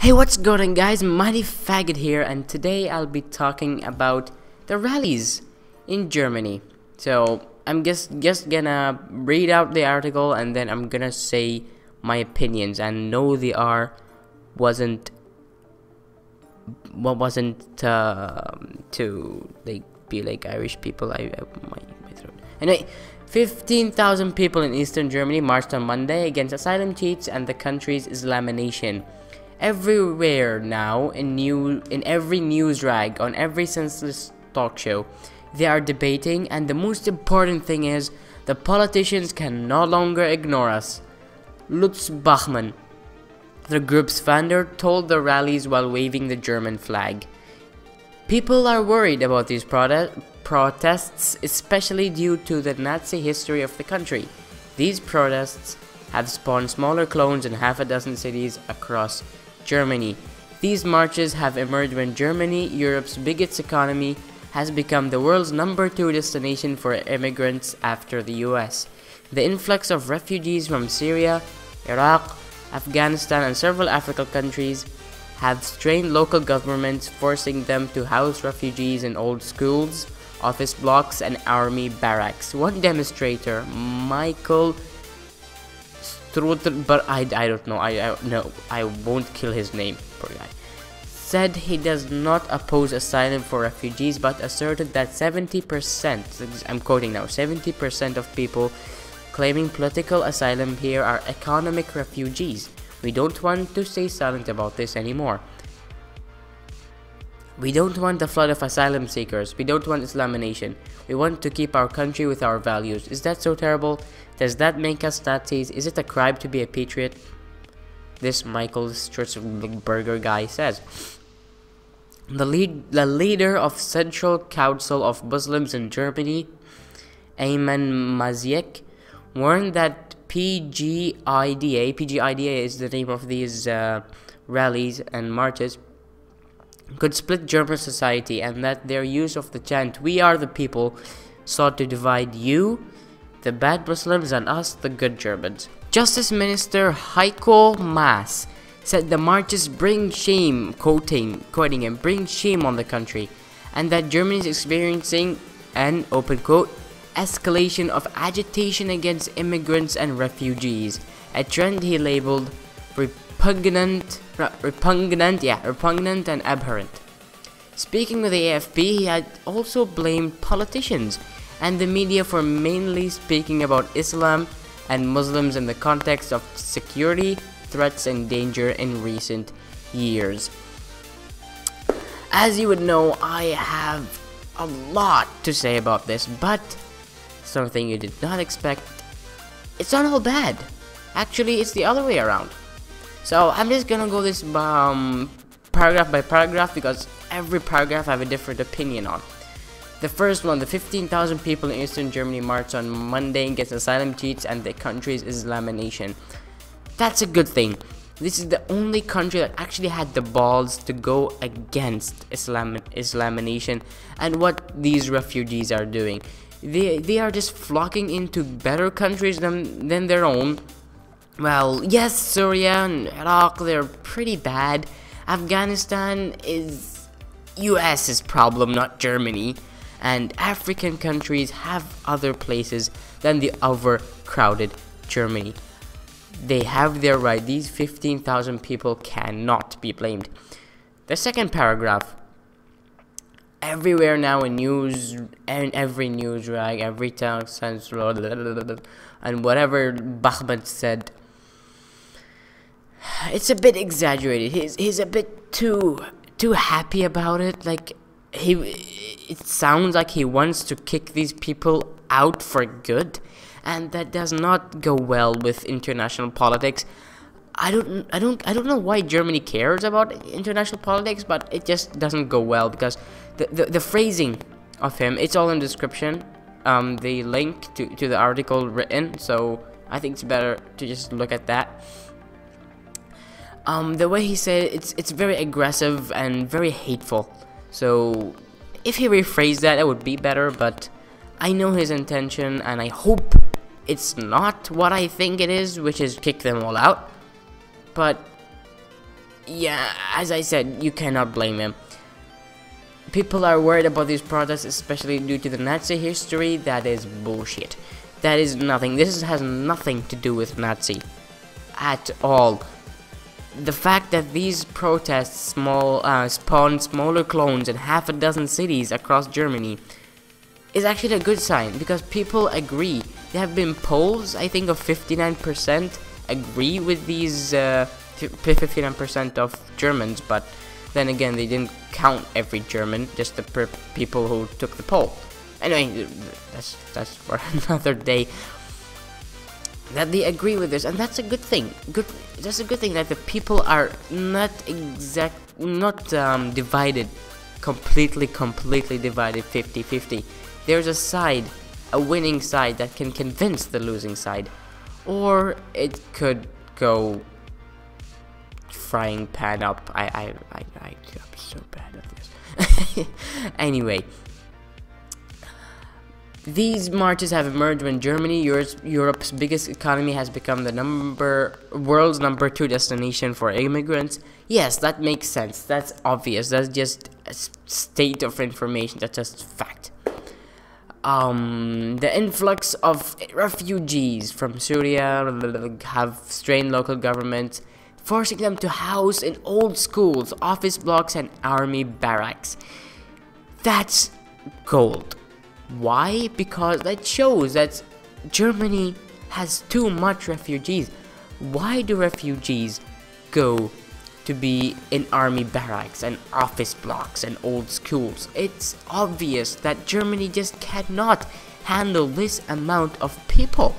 Hey, what's going on, guys? Mighty Faggot here, and today I'll be talking about the rallies in Germany. So I'm just gonna read out the article, and then I'm gonna say my opinions. And no, they wasn't to like be like Irish people. My throat. Anyway, 15,000 people in Eastern Germany marched on Monday against asylum cheats and the country's Islamisation. Everywhere now, in every news rag, on every senseless talk show, they are debating, and the most important thing is the politicians can no longer ignore us. Lutz Bachmann, the group's founder, told the rallies while waving the German flag. People are worried about these protests, especially due to the Nazi history of the country. These protests have spawned smaller clones in half a dozen cities across Germany. These marches have emerged when Germany, Europe's biggest economy, has become the world's #2 destination for immigrants after the US. The influx of refugees from Syria, Iraq, Afghanistan, and several African countries have strained local governments, forcing them to house refugees in old schools, office blocks, and army barracks. One demonstrator, Michael but I don't know. I won't kill his name, poor guy. Said he does not oppose asylum for refugees, but asserted that 70%, I'm quoting now, 70% of people claiming political asylum here are economic refugees. We don't want to stay silent about this anymore. We don't want the flood of asylum seekers. We don't want Islamisation. We want to keep our country with our values. Is that so terrible? Does that make us Nazis? Is it a crime to be a patriot? This Michael Burger guy says. The leader of Central Council of Muslims in Germany, Ayman Maziek, warned that PGIDA is the name of these rallies and marches, could split German society, and that their use of the chant "We are the people" sought to divide you, the bad Muslims, and us, the good Germans. Justice Minister Heiko Maas said the marches bring shame, quoting him, bring shame on the country, and that Germany is experiencing an, open quote, escalation of agitation against immigrants and refugees, a trend he labeled repugnant and abhorrent. Speaking with the AFP, he had also blamed politicians and the media for mainly speaking about Islam and Muslims in the context of security threats and danger in recent years. As you would know, I have a lot to say about this, but something you did not expect. It's not all bad. Actually, it's the other way around. So I'm just gonna go this paragraph by paragraph, because every paragraph I have a different opinion on. The first one, the 15,000 people in Eastern Germany marched on Monday against asylum cheats and the country's Islamisation. That's a good thing. This is the only country that actually had the balls to go against Islamisation and what these refugees are doing. They are just flocking into better countries than their own. Well, yes, Syria and Iraq, they're pretty bad. Afghanistan is US's problem, not Germany. And African countries have other places than the overcrowded Germany. They have their right. These 15,000 people cannot be blamed. The second paragraph. Everywhere now in news, and every news rag, every town, and whatever Bachmann said, it's a bit exaggerated. He's a bit too happy about it. Like it sounds like he wants to kick these people out for good, and that does not go well with international politics. I don't know why Germany cares about international politics, but it just doesn't go well, because the phrasing of him, it's all in the description, the link to the article written, so I think it's better to just look at that. The way he said it, it's very aggressive and very hateful. So if he rephrased that, it would be better, but I know his intention, and I hope it's not what I think it is, which is kick them all out. But yeah, as I said, you cannot blame him. People are worried about these protests, especially due to the Nazi history. That is bullshit. That is nothing. This has nothing to do with Nazi at all. The fact that these protests spawned smaller clones in half a dozen cities across Germany is actually a good sign, because people agree. There have been polls, I think, of 59% agree with these 59% of Germans, but then again, they didn't count every German, just the people who took the poll. Anyway, that's for another day. That they agree with this, and that's a good thing. That's a good thing that the people are not divided, completely divided 50-50. There's a side, a winning side, that can convince the losing side, or it could go frying pan up. I'm so bad at this. Anyway. These marches have emerged when Germany, Europe's biggest economy, has become the world's number 2 destination for immigrants. Yes, that makes sense. That's obvious. That's just a state of information. That's just fact. The influx of refugees from Syria have strained local governments, forcing them to house in old schools, office blocks, and army barracks. That's gold. Why? Because that shows that Germany has too much refugees. Why do refugees go to be in army barracks and office blocks and old schools? It's obvious that Germany just cannot handle this amount of people.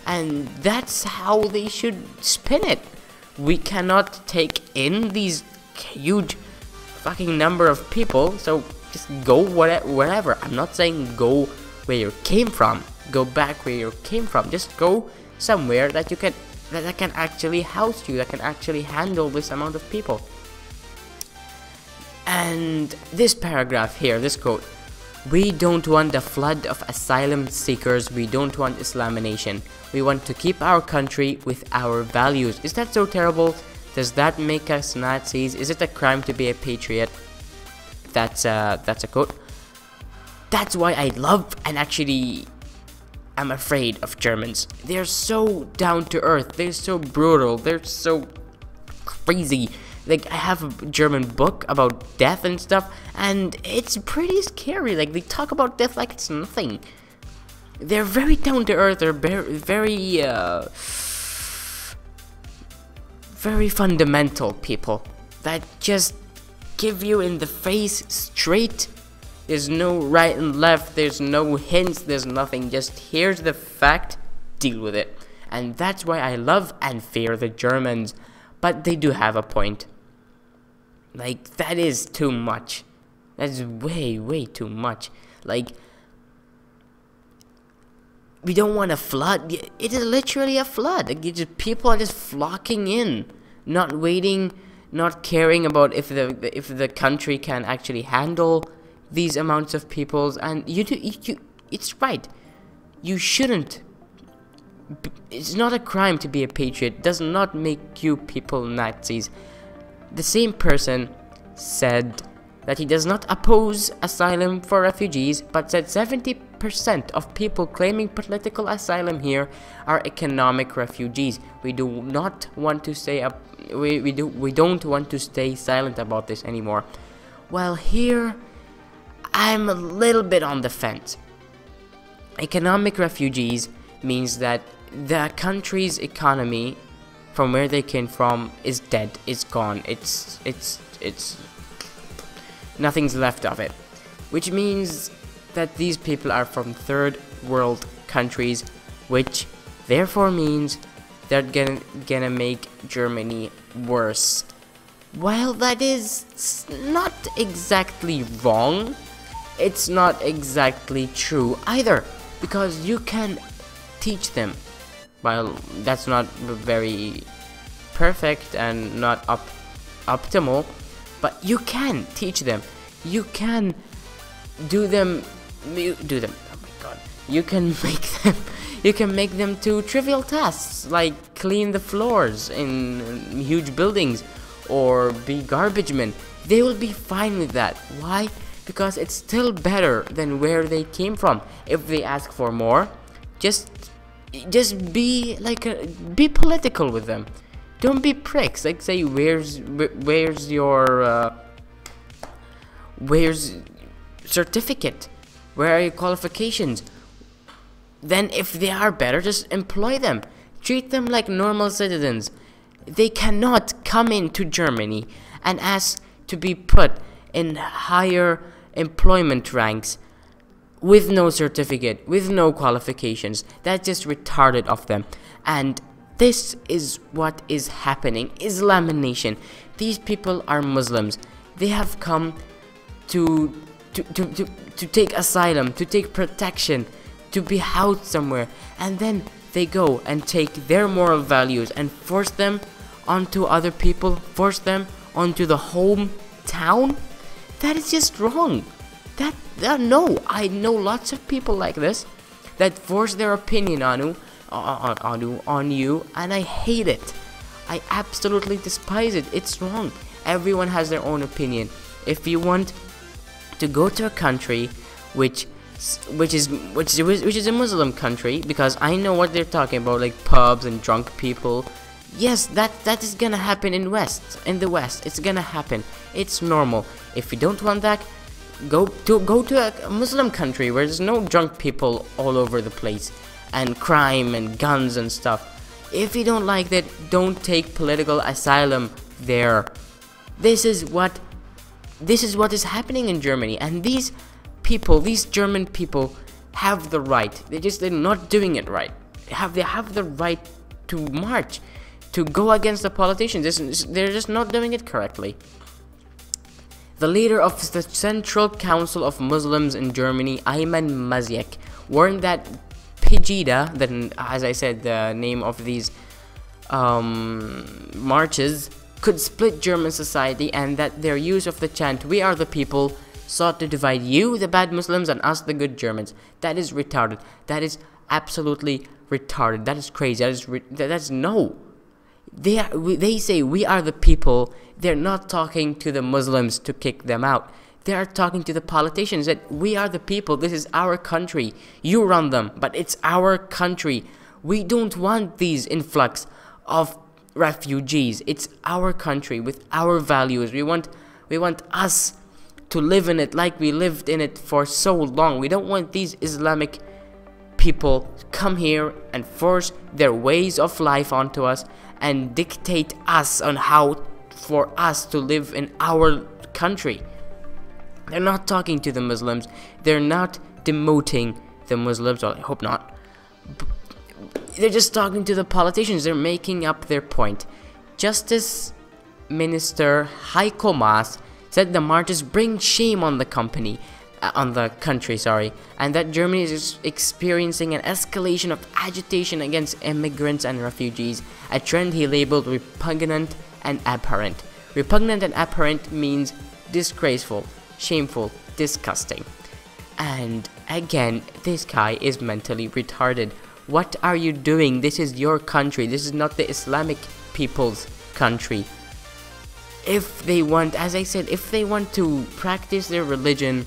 And that's how they should spin it. We cannot take in these huge fucking number of people, so just go wherever. I'm not saying go where you came from. Go back where you came from. Just go somewhere that you can that can actually house you, that can actually handle this amount of people. And this paragraph here, this quote: "We don't want a flood of asylum seekers. We don't want Islamization. We want to keep our country with our values." Is that so terrible? Does that make us Nazis? Is it a crime to be a patriot? That's a quote. That's why I love, and actually I'm afraid of, Germans. They're so down to earth. They're so brutal. They're so crazy. Like, I have a German book about death and stuff, and it's pretty scary. Like, they talk about death like it's nothing. They're very down to earth. They're very fundamental people that just give you in the face straight. There's no right and left, there's no hints, there's nothing. Just here's the fact, deal with it. And that's why I love and fear the Germans. But they do have a point. Like, that is too much. That's way too much. Like, we don't want a flood. It is literally a flood. Like, people are just flocking in, not waiting, not caring about if the country can actually handle these amounts of peoples. And it's right. You shouldn't. It's not a crime to be a patriot. It does not make you people Nazis. The same person said that he does not oppose asylum for refugees, but said 70% of people claiming political asylum here are economic refugees. We do not want to stay up. We don't want to stay silent about this anymore. Well, here I'm a little bit on the fence. Economic refugees means that the country's economy, from where they came from, is dead, is gone. It's nothing's left of it, which means that these people are from third world countries, which therefore means they're gonna make Germany worse. While that is not exactly wrong, it's not exactly true either, because you can teach them. Well, that's not very perfect and not optimal, but you can teach them. You can do them. Oh my god! You can make them do trivial tasks like clean the floors in huge buildings, or be garbage men. They will be fine with that. Why? Because it's still better than where they came from. If they ask for more, just be like be political with them. Don't be pricks. Like, say, where's your where's certificate? Where are your qualifications? Then if they are better, just employ them. Treat them like normal citizens. They cannot come into Germany and ask to be put in higher employment ranks with no certificate, with no qualifications. That's just retarded of them. And this is what is happening. Islamination. These people are Muslims. They have come to take asylum, to take protection, to be housed somewhere, and then they go and take their moral values and force them onto other people, force them onto the hometown. That is just wrong. No, I know lots of people like this that force their opinion on you, and I hate it. I absolutely despise it. It's wrong. Everyone has their own opinion. If you want to go to a country which is a Muslim country, because I know what they're talking about, like pubs and drunk people. Yes, that is gonna happen in the West. It's gonna happen. It's normal. If you don't want that, go to a Muslim country where there's no drunk people all over the place and crime and guns and stuff. If you don't like that, don't take political asylum there. This is what is happening in Germany, and these German people have the right. They're not doing it right. They have the right to march, to go against the politicians. They're just not doing it correctly. The leader of the Central Council of Muslims in Germany, Ayman Maziek, warned that Pegida, as I said, the name of these marches, could split German society, and that their use of the chant "We are the people" sought to divide you, the bad Muslims, and us, the good Germans. That is retarded. That is absolutely retarded. That is crazy. That's no. They say we are the people. They're not talking to the Muslims to kick them out. They are talking to the politicians that we are the people. This is our country. You run them, but it's our country. We don't want these influx of refugees. It's our country with our values. We want us to live in it like we lived in it for so long. We don't want these Islamic people come here and force their ways of life onto us and dictate us on how for us to live in our country. They're not talking to the Muslims. They're not demoting the Muslims. Well, I hope not. They're just talking to the politicians. They're making up their point. Justice Minister Heiko Maas said the marches bring shame on the country, and that Germany is experiencing an escalation of agitation against immigrants and refugees, a trend he labeled repugnant and abhorrent. Repugnant and abhorrent means disgraceful, shameful, disgusting. And again, this guy is mentally retarded. What are you doing? This is your country. This is not the Islamic people's country. If they want, as I said, if they want to practice their religion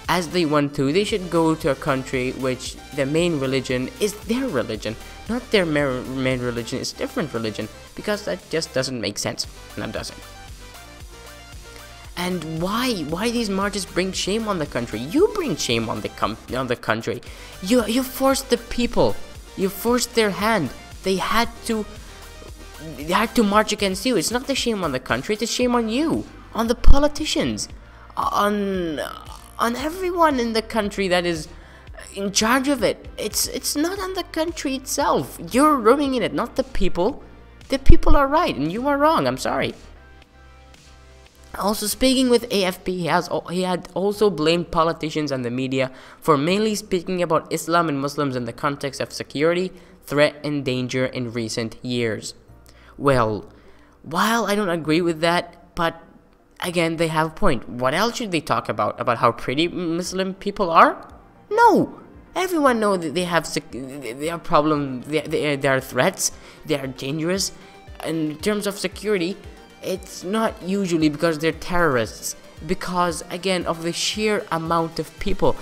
as they want to, they should go to a country which the main religion is their religion, not their main religion is different religion, because that just doesn't make sense. No, it doesn't. And why these marches bring shame on the country? You bring shame on the country. You forced the people. You forced their hand. They had to march against you. It's not the shame on the country. It's a shame on you, on the politicians, on everyone in the country that is in charge of it. It's not on the country itself. You're ruining it, not the people. The people are right and you are wrong. I'm sorry. Also, speaking with AFP, he had also blamed politicians and the media for mainly speaking about Islam and Muslims in the context of security, threat, and danger in recent years. Well, while I don't agree with that, but again, they have a point. What else should they talk about? About how pretty Muslim people are? No! Everyone knows that they have problems, there are threats, they are dangerous. In terms of security, It's not usually because they're terrorists, because again of the sheer amount of people.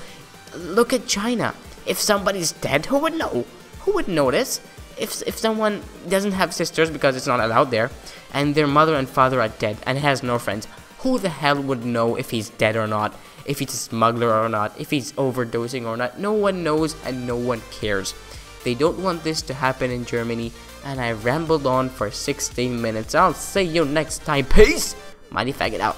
Look at China. If somebody's dead, who would know? Who would notice? If someone doesn't have sisters because it's not allowed there, and their mother and father are dead and has no friends, who the hell would know if he's dead or not, if he's a smuggler or not, if he's overdosing or not? No one knows and no one cares. They don't want this to happen in Germany, and I rambled on for 16 minutes. I'll see you next time. Peace! Mighty Faggot out.